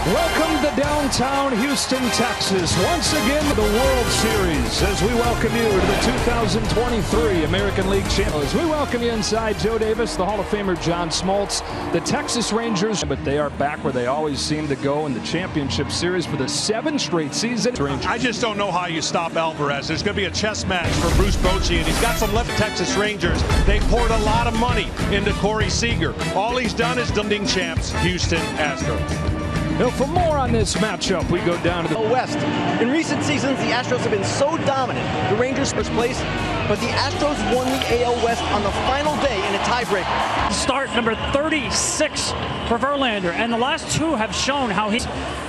Welcome to downtown Houston, Texas. Once again, the World Series as we welcome you to the 2023 American League Champions. We welcome you inside Joe Davis, the Hall of Famer John Smoltz, the Texas Rangers, but they are back where they always seem to go in the championship series for the 7th straight season. I just don't know how you stop Alvarez. There's going to be a chess match for Bruce Bochy, and he's got some left. Texas Rangers, they poured a lot of money into Corey Seager. All he's done is defending champs, Houston Astros. Now for more on this matchup, we go down to the West. In recent seasons, the Astros have been so dominant. The Rangers first place, but the Astros won the AL West on the final day in a tiebreaker. Start number 36 for Verlander, and the last two have shown how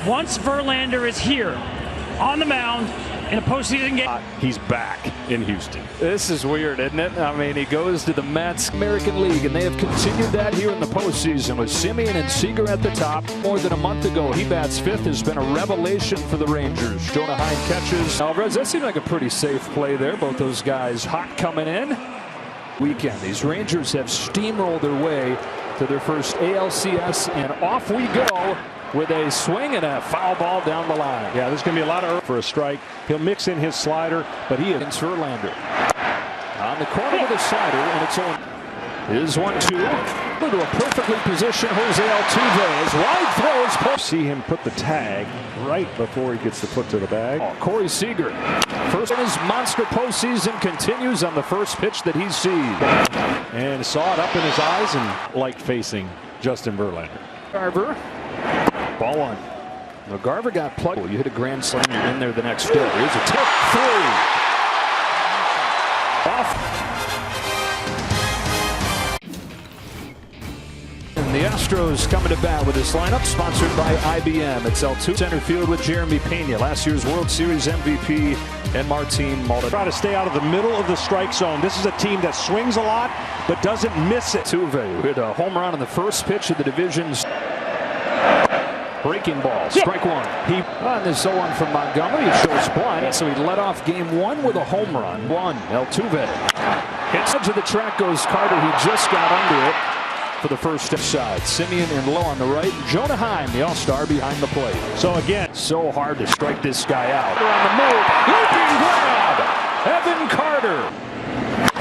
once Verlander is here on the mound in a postseason game. He's back in Houston. This is weird, isn't it? I mean, he goes to the Mets American League, and they have continued that here in the postseason with Semien and Seager at the top. More than a month ago, he bats 5th, has been a revelation for the Rangers. Jonah Heim catches Alvarez. That seemed like a pretty safe play there. Both those guys hot coming in. Weekend, these Rangers have steamrolled their way to their first ALCS, and off we go with a swing and a foul ball down the line. Yeah, there's going to be a lot of for a strike. He'll mix in his slider, but he is Verlander on the corner with a slider, and it's on. Is 1-2 into a perfectly positioned Jose Altuve. His wide throws. See him put the tag right before he gets the foot to the bag. Corey Seager, first in his monster postseason, continues on the first pitch that he sees, and saw it up in his eyes and liked facing Justin Verlander. Garver. Ball one. Now Garver got plugged. You hit a grand slam, you're in there the next day. Here's a tip. 3. Off. And the Astros coming to bat with this lineup, sponsored by IBM. It's L2 center field with Jeremy Pena, last year's World Series MVP, and Martin Maldonado. Try to stay out of the middle of the strike zone. This is a team that swings a lot, but doesn't miss it. Altuve hit a home run on the first pitch of the division's breaking ball. Strike one. He on this 0-1 from Montgomery. He shows blind, so he led off game 1 with a home run. Altuve hits edge of the track, goes Carter. He just got under it for the first side. Semien and low on the right. Jonah Heim, the all-star, behind the plate. So again, so hard to strike this guy out. On the move, leaping grab, Evan Carter.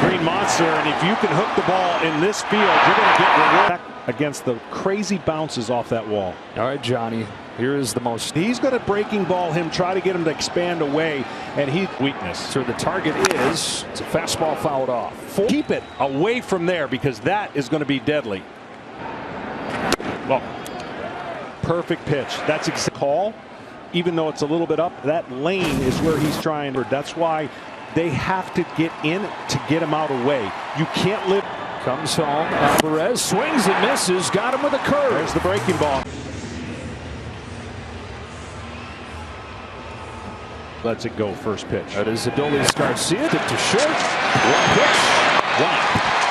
Green monster, and if you can hook the ball in this field, you're going to get reward against the crazy bounces off that wall. All right, Johnny, here is the most. He's going to breaking ball him, try to get him to expand away, and he weakness. So the target is, it's a fastball fouled off. Keep it away from there, because that is going to be deadly. Well, perfect pitch. That's a call. Even though it's a little bit up, that lane is where he's trying to. That's why they have to get in to get him out away. You can't live. Comes home. Alvarez swings and misses. Got him with a curve. There's the breaking ball. Lets it go. First pitch. That is Adolis Garcia. Tip to short. One pitch. One.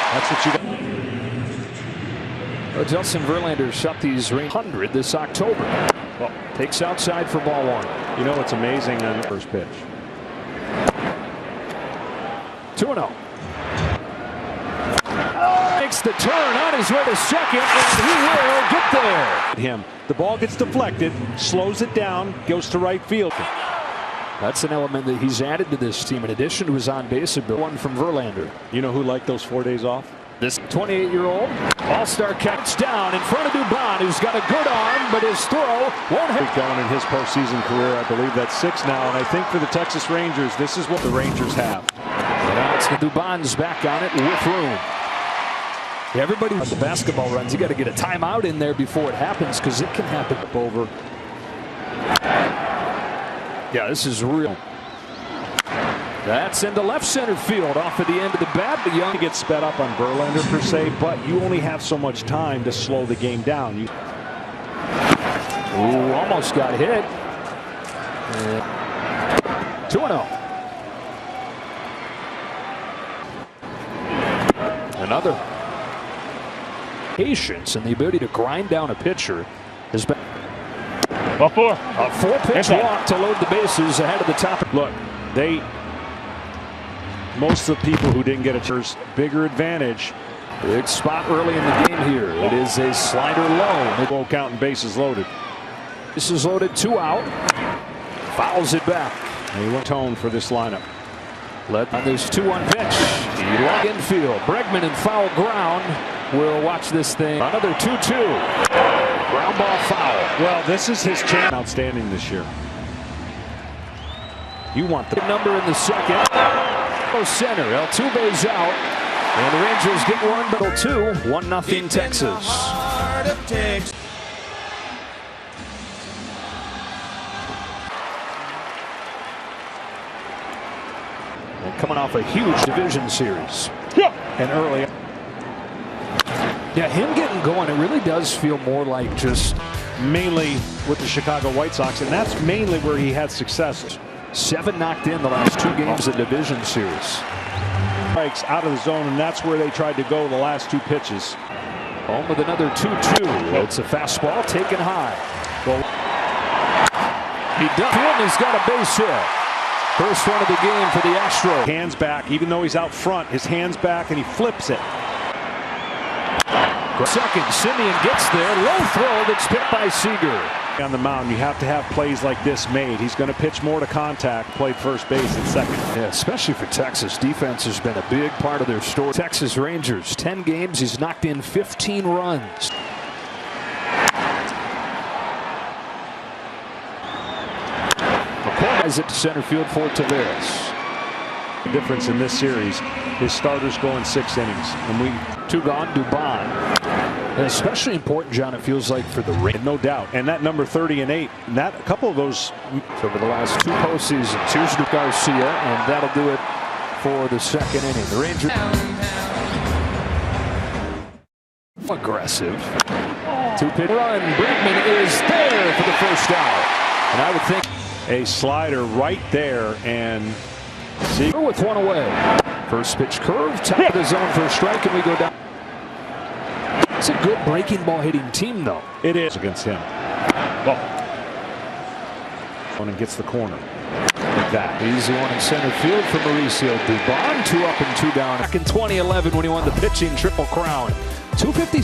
That's what you got. Justin Verlander shot these 100 this October. Well, takes outside for ball one. You know what's amazing on the first pitch? 2-0. Makes the turn on his way to second, and he will get there. The ball gets deflected, slows it down, goes to right field. That's an element that he's added to this team in addition to his on-base ability. One from Verlander. You know who liked those 4 days off? This 28-year-old all-star catch down in front of Dubon, who's got a good arm, but his throw won't hit. Going in his postseason career, I believe that's 6 now, and I think for the Texas Rangers, this is what the Rangers have. And now it's the Dubon's back on it with room. Everybody on the basketball runs, you got to get a timeout in there before it happens, because it can happen over. Yeah, this is real. That's into left center field off of the end of the bat. But Young gets sped up on Verlander per se, but you only have so much time to slow the game down. Ooh, almost got hit. 2-0. Another. Patience and the ability to grind down a pitcher has been. A 4-pitch walk to load the bases ahead of the top. Look, most of the people who didn't get a chance, bigger advantage. Big spot early in the game here. It is a slider low. Full count and bases loaded. This is loaded, 2 out. Fouls it back. He went tone for this lineup. Led on this 2-1 pitch. He locked infield. Bregman in foul ground. We'll watch this thing. Another 2-2. Ground ball foul. Well, this is his chance. Outstanding this year. You want the number in the second. Oh, center. Altuve's out. And the Rangers get one, but 2. 1-0 Texas. And coming off a huge division series. and early. Yeah, him getting going, it really does feel more like just mainly with the Chicago White Sox, and that's mainly where he had success. 7 knocked in the last 2 games of the division series. Strikes out of the zone, and that's where they tried to go the last 2 pitches. Home with another 2-2. It's a fastball taken high. Well, he does. He's got a base hit. First one of the game for the Astros. Hands back, even though he's out front, his hands back, and he flips it. Second, Simeon gets there. Low throw that's picked by Seager. On the mound, you have to have plays like this made. He's going to pitch more to contact, play first base at second. Yeah, especially for Texas. Defense has been a big part of their story. Texas Rangers, 10 games. He's knocked in 15 runs. McCoy it to center field for Taveras. The difference in this series is starters going 6 innings. And 2 gone, Dubon. And especially important, John, it feels like for the Rangers. No doubt. And that number 30 and 8, and that a couple of those over the last 2 postseasons. Here's Garcia, and that'll do it for the second inning. The Rangers aggressive. 2-pitch run. Bregman is there for the first out. And I would think a slider right there, and Seager with 1 away. First pitch curve, top of the zone for a strike, and we go down. It's a good breaking ball hitting team, though. It is against him. Well, and gets the corner. Like that. Easy one in center field for Mauricio Dubon. 2 up and 2 down. Back in 2011 when he won the pitching Triple Crown. 250.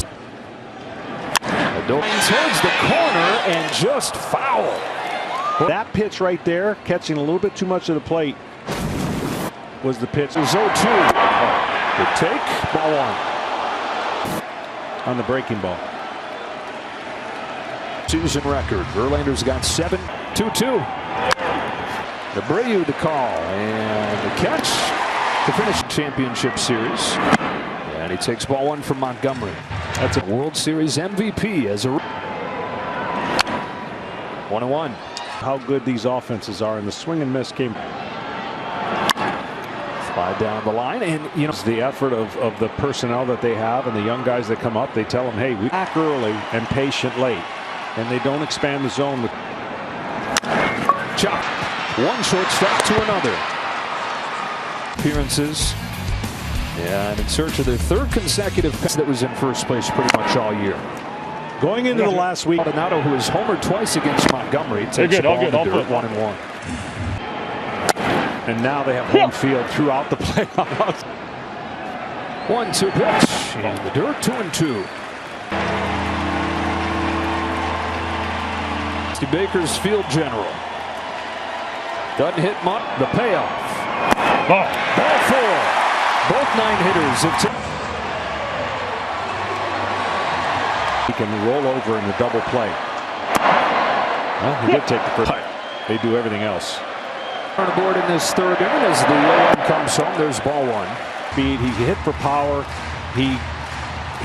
Towards the corner and just foul. That pitch right there, catching a little bit too much of the plate, was the pitch. It was 0-2. Good take. Ball 1. On the breaking ball. Season record. Verlander's got 7. 2-2. Abreu to call. And the catch to finish championship series. And he takes ball 1 from Montgomery. That's a World Series MVP as a 1-1. How good these offenses are in the swing and miss game. Slide down the line, and you know, it's the effort of the personnel that they have and the young guys that come up. They tell them, hey, we act early and patient late, and they don't expand the zone. Chop. 1 shortstop to another. Appearances, and in search of their 3rd consecutive pass that was in first place pretty much all year. Going into the last week, Maldonado, who has homered twice against Montgomery, takes the ball in the dirt, 1-1. And now they have home field throughout the playoffs. 1-2 pitch in the dirt, 2-2. Steve Baker's field general. Doesn't hit much. The payoff. Ball 4. Both 9 hitters have he can roll over in the double play. Well, he did take the first. They do everything else. On the board in this 3rd inning as the 0-1 comes home. There's ball 1. Speed. He hit for power. He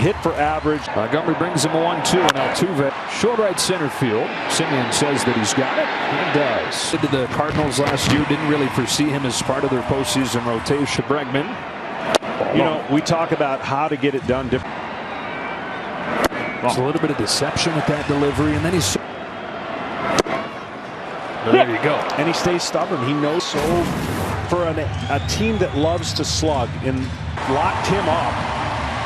hit for average. Montgomery brings him a 1-2, and Altuve short right center field. Simeon says that he's got it. He does. Did the Cardinals last year. Didn't really foresee him as part of their postseason rotation. Bregman. You know, we talk about how to get it done different. There's a little bit of deception with that delivery, and then he's. There you go. And he stays stubborn. He knows. So for a team that loves to slug and locked him up,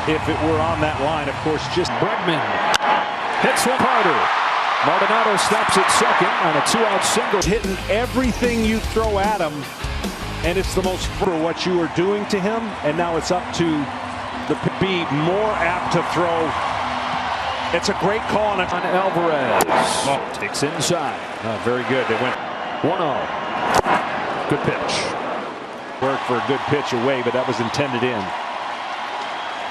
if it were on that line, of course, just Bregman hits one harder. Maldonado stops at second on a 2-out single. Hitting everything you throw at him, and it's the most for what you are doing to him, and now it's up to the be more apt to throw It's a great call on Alvarez. Takes inside. Very good. They went 1-0. Good pitch. Work for a good pitch away, but that was intended in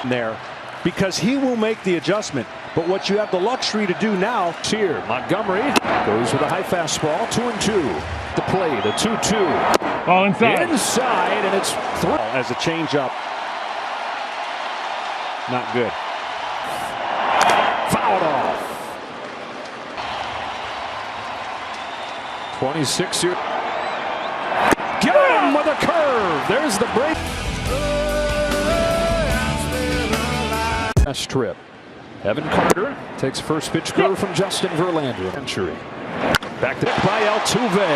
there because he will make the adjustment. But what you have the luxury to do now here, Montgomery goes with a high fastball, 2-2. The play, the 2-2. Ball inside. Inside, and it's through. As a changeup. Not good. Fouled off. 26 here. Get him with a curve. There's the break. Last trip. Evan Carter takes first pitch curve from Justin Verlander. Century. Back to by Altuve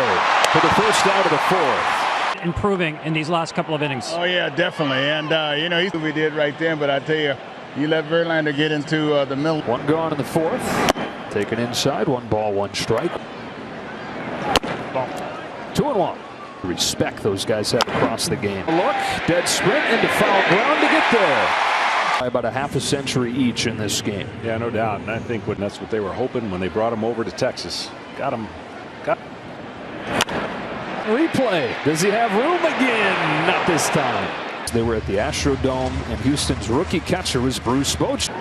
for the first out of the fourth. Improving in these last couple of innings. Oh, yeah, definitely. And, you know, we did right then, but I tell you, you let Verlander get into the middle. One gone in the fourth. Taken inside. 1 ball, 1 strike. 2-1. Respect those guys have across the game. Look, dead sprint into foul ground to get there. By about a half a century each in this game. Yeah, no doubt. And I think that's what they were hoping when they brought him over to Texas. Got him. Replay. Does he have room again? Not this time. They were at the Astrodome, and Houston's rookie catcher was Bruce Bochy.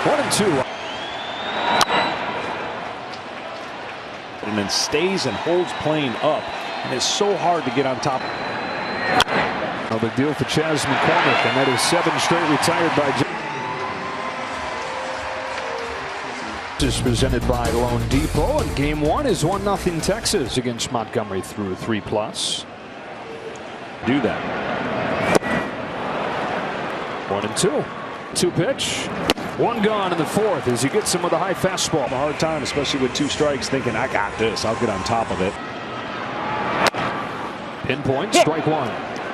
1-2. And then stays and holds plane up. And it's so hard to get on top. No big deal for Chas McCormick, and that is 7 straight retired by This is presented by Lone Depot, and game 1 is 1-0 Texas against Montgomery through 3+. Do that. 1-2. 2 pitch. 1 gone in the fourth as he gets him with a high fastball. A hard time, especially with 2 strikes, thinking I got this. I'll get on top of it. Pinpoint, strike 1.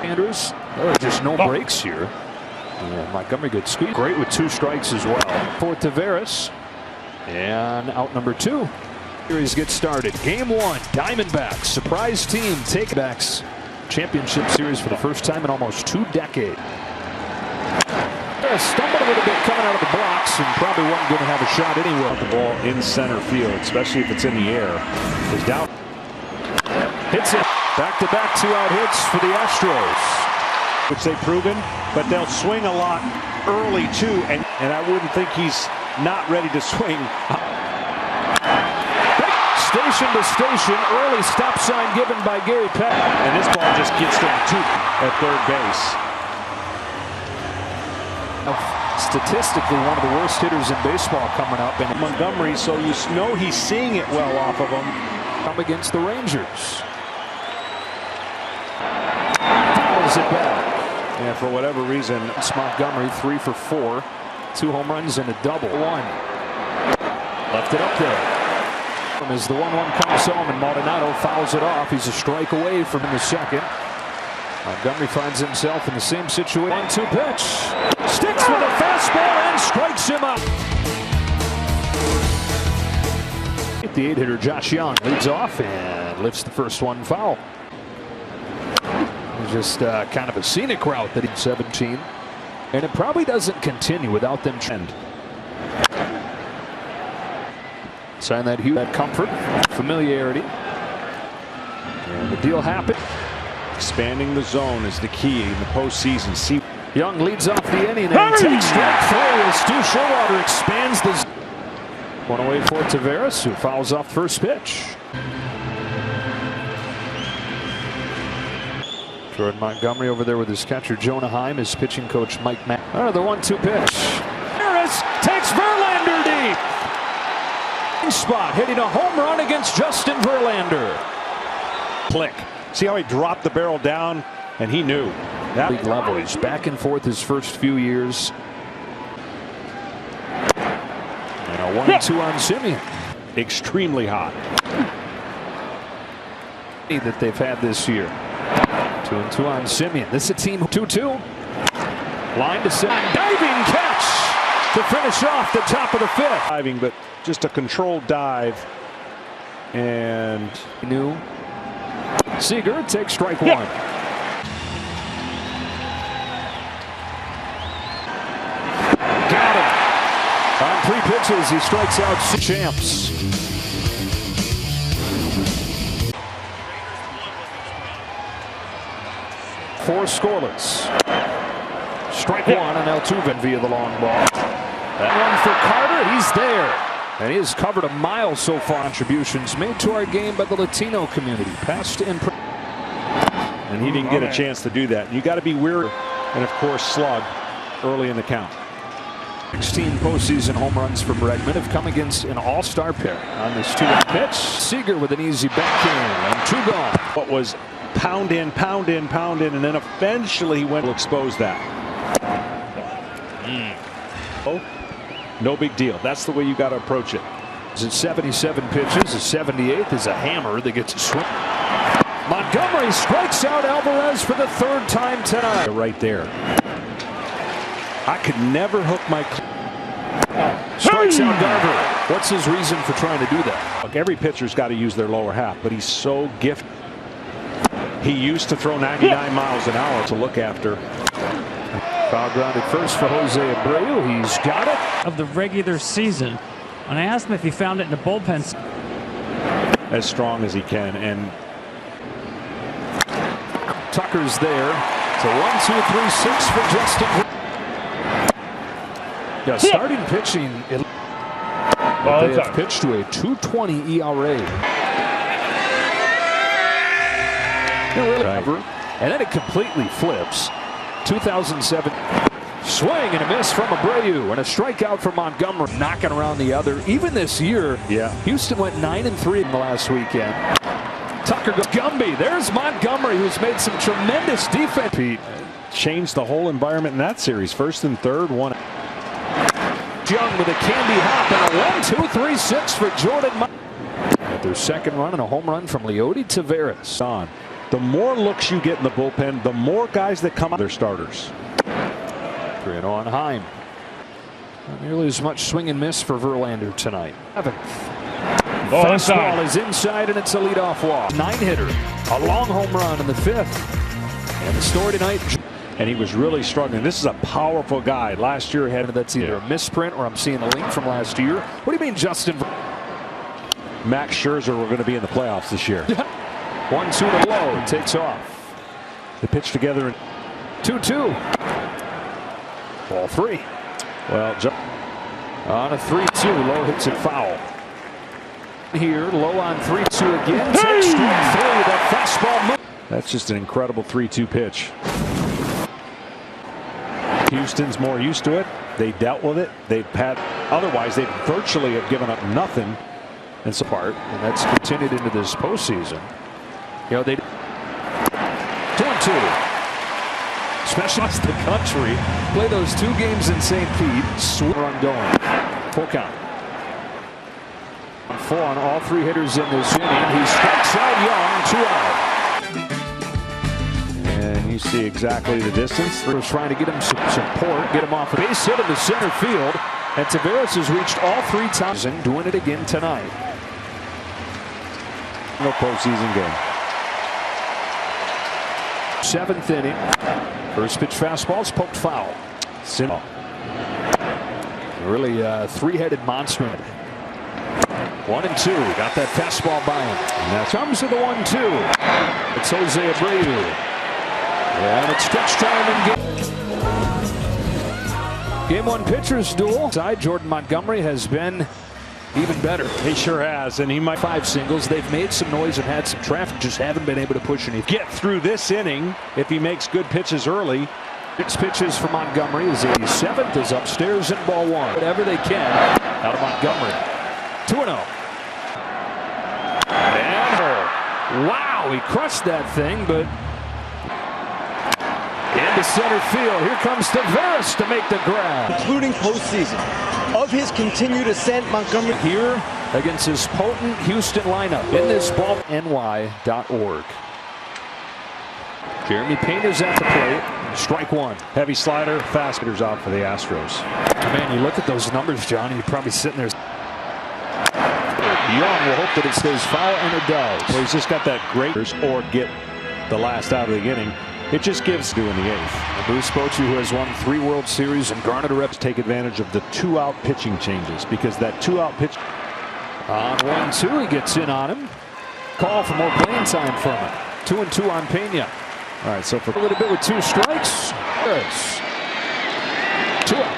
Andrews, there are just no breaks here. Yeah, Montgomery good squeeze. Great with 2 strikes as well. For Taveras. And out number 2. Series gets started. Game 1. Diamondbacks. Surprise team. Takebacks. Championship series for the first time in almost 2 decades. Stumbled a little bit coming out of the blocks and probably wasn't going to have a shot anyway. The ball in center field, especially if it's in the air, is down. Hits it. Back-to-back 2-out hits for the Astros. Which they've proven, but they'll swing a lot early too, and I wouldn't think he's not ready to swing. Station to station, early stop sign given by Gary Peck. And this ball just gets to the 2 at third base. Statistically, one of the worst hitters in baseball coming up. And Montgomery, so you know he's seeing it well off of him. Come against the Rangers. Fouls it back. And for whatever reason, it's Montgomery 3 for 4. 2 home runs and a double. 1. Left it up there. As the 1-1 comes home and Maldonado fouls it off. He's a strike away from in the second. Montgomery finds himself in the same situation. 1-2 pitch. Sticks with a fastball and strikes him out. The 8-hitter Josh Young leads off and lifts the first one foul. Just kind of a scenic route that he's 17. And it probably doesn't continue without them trend. Sign that huge comfort, familiarity. And the deal happened. Expanding the zone is the key in the postseason. See, Young leads off the inning and takes strike 3 as Stu Showalter expands the zone. 1 away for Taveras, who fouls off first pitch. Jordan Montgomery over there with his catcher Jonah Heim, his pitching coach Mike Mack. The 1-2 pitch. Taveras takes Verlander deep. Spot hitting a home run against Justin Verlander. Click. See how he dropped the barrel down, and he knew. That league level. He's back and forth his first few years. And a 1-2 on Simeon. Extremely hot. That they've had this year. 2-2 on Simeon. This is a team 2-2. Line to center. Diving catch to finish off the top of the 5th. Diving, but just a controlled dive. And new. Seager takes strike 1. pitches. He strikes out champs. Four scoreless. Strike one on Altuve via the long ball. That one for Carter. He's there. And he has covered a mile so far. Contributions made to our game by the Latino community. Past and and he didn't get a chance to do that. You got to be weird and, of course, slug early in the count. 16 postseason home runs for Bregman have come against an all-star pair. On this 2-1 pitch, Seager with an easy backhand and 2 gone. What was pound in, pound in, pound in, and then eventually he went to expose that. Oh, no big deal. That's the way you got to approach it. It's 77 pitches. The 78th is a hammer that gets a swing. Montgomery strikes out Alvarez for the 3rd time tonight. Right there. I could never hook my. Strikes out Garver. What's his reason for trying to do that? Look, every pitcher's got to use their lower half, but he's so gifted. He used to throw 99 miles an hour to look after. Foul grounded first for Jose Abreu. He's got it. Of the regular season. And I asked him if he found it in the bullpen. As strong as he can. And Tucker's there. It's a 1-2-3-6 for Justin. Yeah, starting pitching. They have pitched to a 2.20 ERA. Right. And then it completely flips. 2007 swing and a miss from Abreu and a strikeout from Montgomery, knocking around the other. Even this year, Houston went 9-3 in the last weekend. Tucker goes Gumby. There's Montgomery, who's made some tremendous defense. Pete changed the whole environment in that series. 1st and 3rd, one. Young with a candy hop and a 1-2-3-6 for Jordan. At their 2nd run and a home run from Leody Taveras. On. The more looks you get in the bullpen, the more guys that come out, they're starters. 3-0 on Heim. Not nearly as much swing and miss for Verlander tonight. 7th. Fastball is inside and it's a leadoff walk. 9-hitter. A long home run in the 5th. And the story tonight. And he was really struggling. This is a powerful guy. Last year had that's either a misprint or I'm seeing the link from last year. What do you mean, Justin? Max Scherzer were going to be in the playoffs this year. 1-2 to low. Takes off. They pitched together in 2-2. Ball 3. Well, on a 3-2. Low hits it foul. Here, low on 3-2 again. Takes strike 3 with that fastball move. That's just an incredible 3-2 pitch. Houston's more used to it. They dealt with it. They've had, otherwise they virtually have given up nothing. And so part, and that's continued into this postseason. You know, they 2-2. Specialize the country. Play those 2 games in St. Pete. Sweet run going. Full count. 4 on all 3 hitters in this inning. He strikes out Young. 2 out. And you see exactly the distance. They're trying to get him some support, get him off a base hit in the center field. And Taveras has reached all 3 times and doing it again tonight. No postseason game. 7th inning. First pitch fastball is poked foul. Really 3-headed monster. 1-2. Got that fastball by him. And that comes to the 1-2. It's Jose Abreu. And it's stretch time in game 1 pitchers duel. Side Jordan Montgomery has been even better. He sure has, and he might 5 singles. They've made some noise and had some traffic, just haven't been able to push anything. Get through this inning if he makes good pitches early. 6 pitches for Montgomery. His 87th is upstairs in ball 1. Whatever they can out of Montgomery. 2-0. And wow, he crushed that thing, but into center field. Here comes Taveras to make the grab. Including postseason. Of his continued ascent, Montgomery here against his potent Houston lineup in this ball. NY.org. Jeremy Payne's at the plate. Strike 1. Heavy slider. Fast hitters out for the Astros. Man, you look at those numbers, John. You're probably sitting there. Young will hope that it stays foul, and it does. Well, he's just got that great or get the last out of the inning. It just gives doing the eighth. Bruce Bochy, who has won 3 World Series and garnered a rep, Take advantage of the 2-out pitching changes, because that 2-out pitch. on 1-2, he gets in on him. Call for more playing time from him. 2-2 on Pena. All right, so for A little bit with 2 strikes. Yes. 2 out.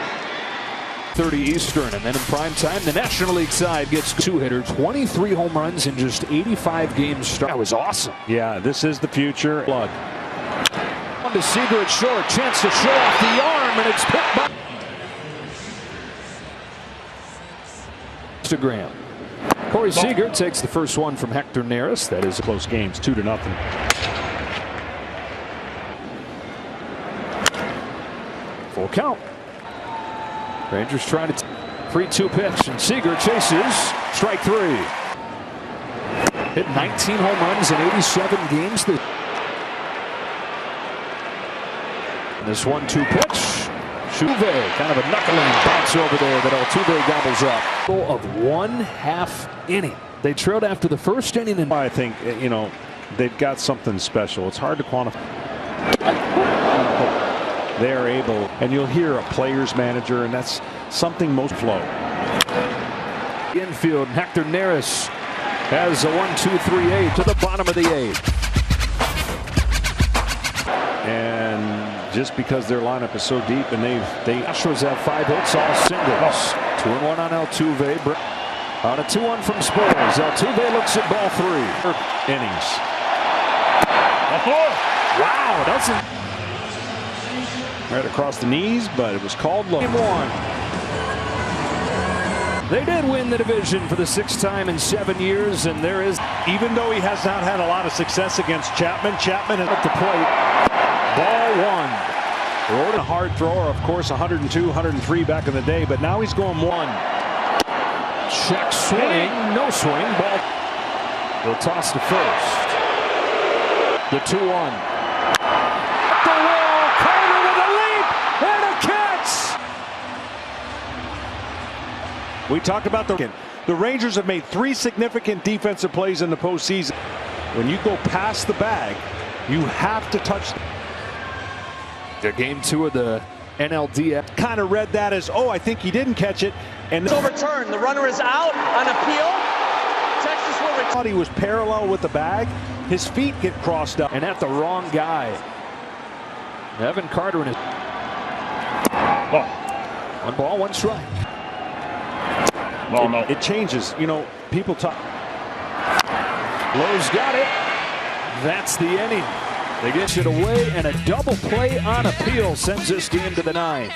30 Eastern, and then in prime time, the National League side gets 2-hitter, 23 home runs in just 85 games. That was awesome. Yeah, this is the future. Blood. On to Seager at short, chance to show off the arm, and it's picked by Instagram. Corey Seager takes the first one from Hector Neris. That is Close games, 2-0. full count. Rangers trying to 3-2 pitch, and Seager chases. Strike 3. Hit 19 home runs in 87 games. This 1-2 pitch. Altuve, kind of a knuckling bounce over there that Altuve gobbles up. Of 1/2 inning. They trailed after the first inning, and I think, you know, they've got something special. It's hard to quantify. They're able, and you'll hear a player's manager, and that's something most flow. Infield, Hector Neris has a 1-2-3-8 to the bottom of the 8th. And just because their lineup is so deep, and they Astros have 5 hits, all singles. 2-1 on Altuve. On a 2-1 from Spores. Altuve looks at ball 3. innings. Wow, that's Right across the knees, but it was called low. Game 1. They did win the division for the 6th time in 7 years, and there is, Even though he has not had a lot of success against Chapman is at the plate. Ball 1. Rode a hard thrower, of course, 102, 103 back in the day, but now he's going 1. Check swing, no swing, ball. They'll toss to first. The 2-1. The wall, Carter with a leap and a catch. We talked about the Rangers have made 3 significant defensive plays in the postseason. When you go past the bag, you have to touch. Their game 2 of the NLDS. Kind of read that as, oh, I think he didn't catch it. And It's overturned. The runner is out on appeal. Texas will return. thought he was parallel with the bag. His feet get crossed up. And at the wrong guy. Evan Carter in his. 1 ball, 1 strike. It changes. You know, people talk. Lowe's got it. That's the inning. They get it away, and a double play on appeal sends this game to the 9th.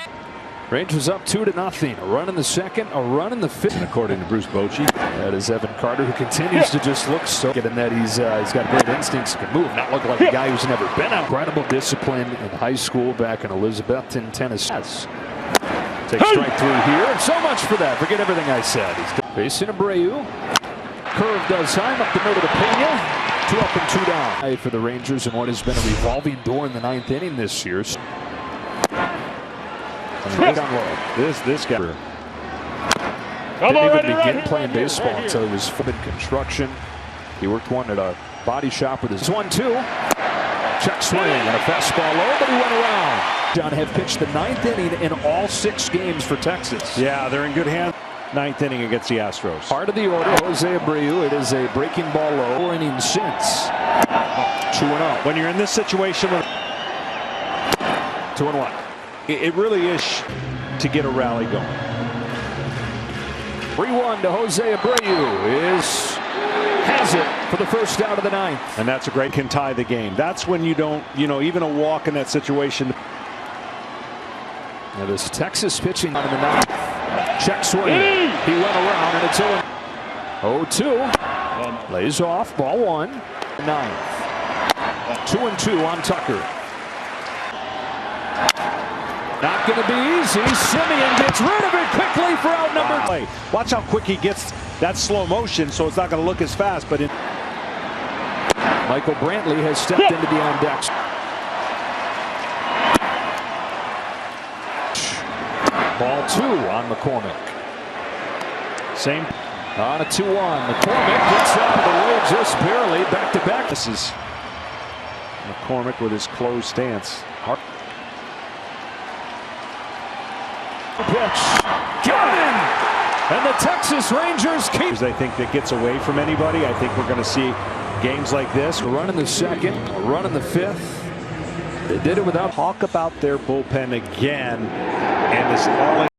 Rangers up 2-0. A run in the 2nd, a run in the 5th. According to Bruce Bochy. That is Evan Carter, who continues to just look so good, and that he's got great instincts, can move, not look like a guy who's never been out. Incredible discipline in high school back in Elizabethton, Tennessee. Take strike 3 here, and so much for that. Forget everything I said. He's facing Abreu. Curve does time up the middle to Pena. 2 up and 2 down for the Rangers in what has been a revolving door in the 9th inning this year. This guy didn't even begin playing baseball until he was in construction. He worked one at a body shop with his 1-2. Check swing and a fastball low, but he went around. John have pitched the 9th inning in all 6 games for Texas. Yeah, they're in good hands. 9th inning against the Astros. Part of the order, Jose Abreu. It is a breaking ball low. 4 innings since. 2-0. When you're in this situation with 2-1. it really is to get a rally going. 3-1 to Jose Abreu has it for the first out of the 9th. And that's a great, can tie the game. That's when you don't, you know, even a walk in that situation. Now this Texas pitching in the 9th. Check swing. He went around, and it's 0-2. Lays off. Ball 1. 9th. 2-2 on Tucker. Not going to be easy. Simeon gets rid of it quickly for out number. Play. Watch how quick he gets that slow motion, so it's not going to look as fast. But Michael Brantley has stepped into the on decks. Ball 2 on McCormick. Same. On a 2-1. McCormick gets up the way just barely. Back to back. This is McCormick with his closed stance. Pitch. Got him! And the Texas Rangers keep. I think that gets away from anybody. I think we're going to see games like this. A run in the second, a run in the fifth. They did it without. Talk about their bullpen again, and this all